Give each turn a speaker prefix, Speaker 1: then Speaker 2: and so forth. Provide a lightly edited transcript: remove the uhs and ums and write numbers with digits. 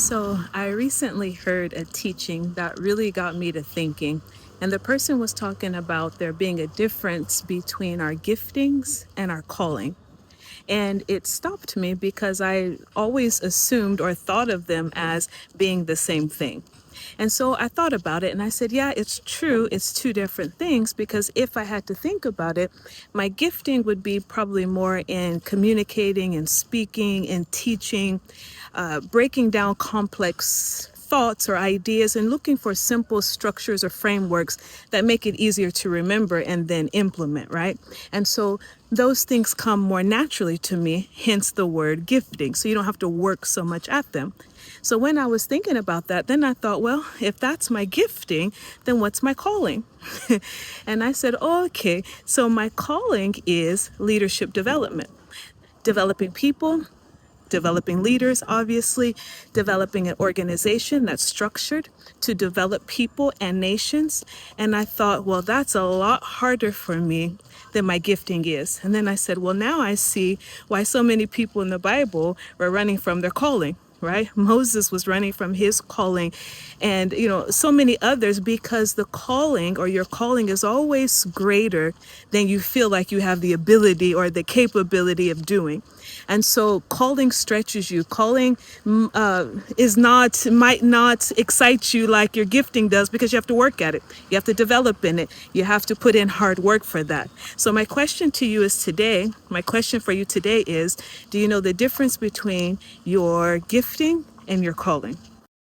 Speaker 1: So, I recently heard a teaching that really got me to thinking. And the person was talking about there being a difference between our giftings and our calling. And it stopped me because I always assumed or thought of them as being the same thing. And so I thought about it and I said, yeah, it's true. It's two different things because if I had to think about it, my gifting would be probably more in communicating and speaking and teaching, breaking down complex thoughts or ideas and looking for simple structures or frameworks that make it easier to remember and then implement, right? And so those things come more naturally to me, hence the word gifting. So you don't have to work so much at them. So when I was thinking about that, then I thought, well, if that's my gifting, then what's my calling? And I said, oh, okay, so my calling is leadership development, developing people, developing leaders, obviously, developing an organization that's structured to develop people and nations. And I thought, well, that's a lot harder for me than my gifting is. And then I said, well, now I see why so many people in the Bible were running from their calling. Right? Moses was running from his calling, and so many others, because the calling or your calling is always greater than you feel like you have the ability or the capability of doing. And so calling stretches you. Calling might not excite you like your gifting does because you have to work at it. You have to develop in it. You have to put in hard work for that. So my question for you today is, do you know the difference between your gifting and your calling?